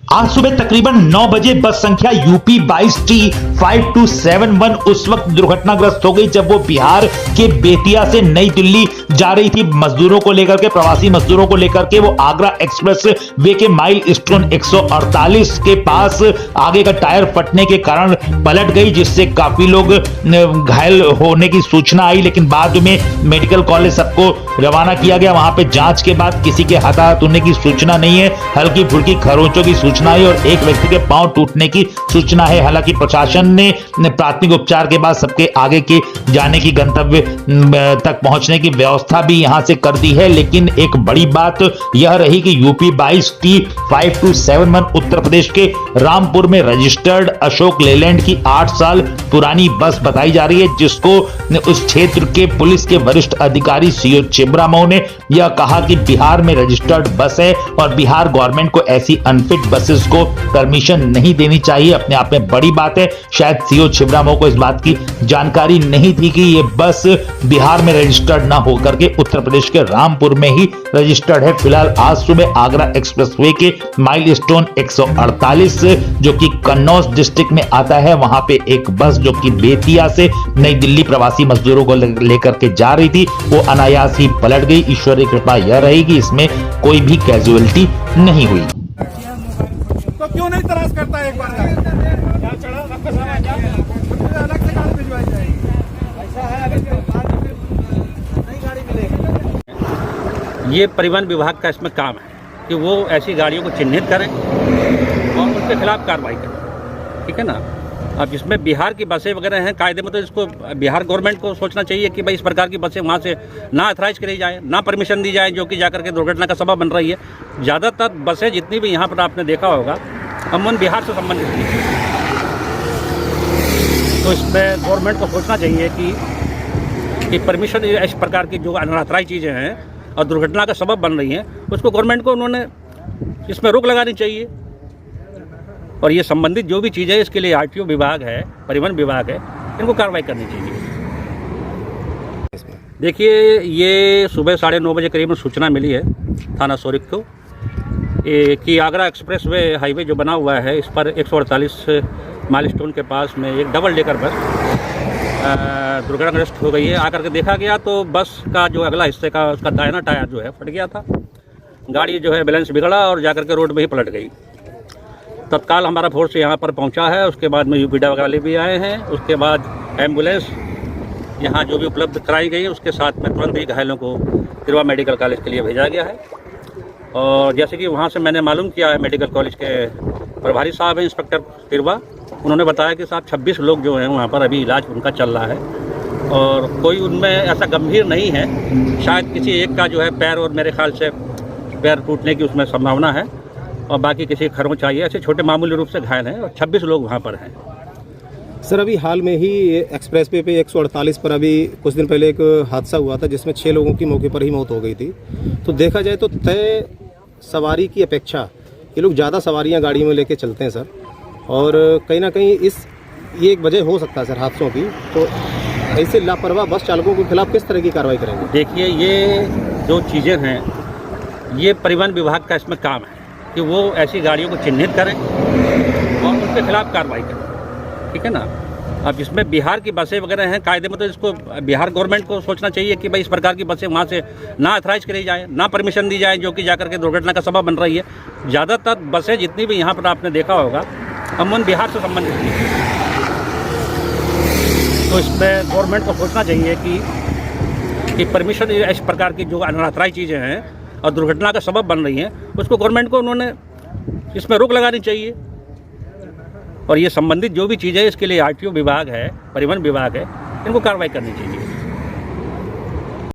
आज सुबह तकरीबन 9 बजे बस संख्या यूपी 22T5271 उस वक्त दुर्घटनाग्रस्त हो गई जब वो बिहार के बेतिया से नई दिल्ली जा रही थी मजदूरों को लेकर के, प्रवासी मजदूरों को लेकर के। वो आगरा एक्सप्रेस वे के माइल स्टोन 148 के पास आगे का टायर फटने के कारण पलट गई, जिससे काफी लोग घायल होने की सूचना आई। लेकिन बाद में मेडिकल कॉलेज सबको रवाना किया गया। वहां पे जांच के बाद किसी के हताहत होने की सूचना नहीं है, हल्की फुल्की खरोंचों की सूचना है और एक व्यक्ति के पांव टूटने की सूचना है। हालांकि प्रशासन ने प्राथमिक उपचार के बाद सबके आगे के जाने की गंतव्य तक पहुंचने की व्यवस्था भी यहां से कर दी है। लेकिन एक बड़ी बात यह रही कि यूपी 22T5271 उत्तर प्रदेश के रामपुर में रजिस्टर्ड अशोक लेलैंड की 8 साल पुरानी बस बताई जा रही है, जिसको उस क्षेत्र के पुलिस के वरिष्ठ अधिकारी सीओ चिब्रामऊ ने यह कहा कि बिहार में रजिस्टर्ड बस है और बिहार गवर्नमेंट को ऐसी अनफिट बसेस को परमिशन नहीं देनी चाहिए। अपने आप में बड़ी बात है। शायद सीओ छिबरामऊ को इस बात की जानकारी नहीं थी कि ये बस बिहार में रजिस्टर्ड ना होकर के उत्तर प्रदेश के रामपुर में ही रजिस्टर्ड है। फिलहाल आज सुबह आगरा एक्सप्रेसवे के माइल स्टोन 148 जो कि कन्नौज डिस्ट्रिक्ट में आता है, वहां पे एक बस जो कि बेतिया से नई दिल्ली प्रवासी मजदूरों को लेकर के जा रही थी, वो अनायास ही पलट गई। ईश्वर की कृपा यह रही कि इसमें कोई भी कैजुअलिटी नहीं हुई। तो क्यों नहीं तलाश करता है एक बार क्या चढ़ा आपका सामान क्या अलग से गाड़ी भिजवाई जाएगी। ऐसा है अगर नई गाड़ी मिलेगी। ये परिवहन विभाग का इसमें काम है कि वो ऐसी गाड़ियों को चिन्हित करें और उनके खिलाफ कार्रवाई करें, ठीक है ना। अब इसमें बिहार की बसें वगैरह हैं कायदे में, तो इसको बिहार गवर्नमेंट को सोचना चाहिए कि भाई इस प्रकार की बसें वहाँ से ना अथराइज करी जाए, ना परमिशन दी जाए, जो कि जाकर के दुर्घटना का सबब बन रही है। ज़्यादातर बसें जितनी भी यहाँ पर आपने देखा होगा अमूमन बिहार से संबंधित थी। तो इसमें गवर्नमेंट को सोचना चाहिए कि परमिशन इस प्रकार की जो अनअथराइज चीज़ें हैं और दुर्घटना का सबब बन रही हैं, उसको गवर्नमेंट को उन्होंने इसमें रोक लगानी चाहिए। और ये संबंधित जो भी चीज़ है इसके लिए आरटीओ विभाग है, परिवहन विभाग है, इनको कार्रवाई करनी चाहिए। देखिए, ये सुबह 9:30 बजे करीब सूचना मिली है थाना सोरिक को कि आगरा एक्सप्रेस वे हाईवे जो बना हुआ है, इस पर 148 माइलस्टोन के पास में एक डबल डेकर बस दुर्घटनाग्रस्त हो गई है। आकर के देखा गया तो बस का जो अगला हिस्से का उसका दाहिना टायर जो है फट गया था। गाड़ी जो है बैलेंस बिगड़ा और जाकर के रोड में ही पलट गई। तत्काल हमारा फोर्स यहाँ पर पहुँचा है। उसके बाद में यूपीडा वाले भी आए हैं। उसके बाद एम्बुलेंस यहाँ जो भी उपलब्ध कराई गई है, उसके साथ में तुरंत ही घायलों को तिरवा मेडिकल कॉलेज के लिए भेजा गया है। और जैसे कि वहाँ से मैंने मालूम किया है, मेडिकल कॉलेज के प्रभारी साहब हैं इंस्पेक्टर तिरवा, उन्होंने बताया कि साहब 26 लोग जो हैं वहाँ पर अभी इलाज उनका चल रहा है और कोई उनमें ऐसा गंभीर नहीं है। शायद किसी एक का जो है पैर और मेरे ख्याल से पैर टूटने की उसमें संभावना है और बाकी किसी खरोंच चाहिए, ऐसे छोटे मामूली रूप से घायल हैं और 26 लोग वहाँ पर हैं। सर, अभी हाल में ही एक्सप्रेस वे पे 148 पर अभी कुछ दिन पहले एक हादसा हुआ था जिसमें 6 लोगों की मौके पर ही मौत हो गई थी। तो देखा जाए तो तय सवारी की अपेक्षा ये लोग ज़्यादा सवारियां गाड़ियों में लेके चलते हैं सर, और कहीं ना कहीं ये एक वजह हो सकता है सर हादसों की। तो ऐसे लापरवाह बस चालकों के खिलाफ किस तरह की कार्रवाई करेंगे? देखिए, ये जो चीज़ें हैं ये परिवहन विभाग का इसमें काम है कि वो ऐसी गाड़ियों को चिन्हित करें और उनके खिलाफ कार्रवाई करें, ठीक है ना। अब इसमें बिहार की बसें वगैरह हैं कायदे में, तो इसको बिहार गवर्नमेंट को सोचना चाहिए कि भाई इस प्रकार की बसें वहाँ से ना अथराइज करी जाए, ना परमिशन दी जाए, जो कि जाकर के दुर्घटना का सबब बन रही है। ज़्यादातर बसें जितनी भी यहाँ पर आपने देखा होगा अमूमन बिहार से संबंधित थी। तो इसमें गवर्नमेंट को सोचना चाहिए कि परमिशन इस प्रकार की जो अनअथराइज चीज़ें हैं और दुर्घटना का सबब बन रही हैं, उसको गवर्नमेंट को उन्होंने इसमें रोक लगानी चाहिए। और ये संबंधित जो भी चीज़ है इसके लिए आरटीओ विभाग है, परिवहन विभाग है, इनको कार्रवाई करनी चाहिए।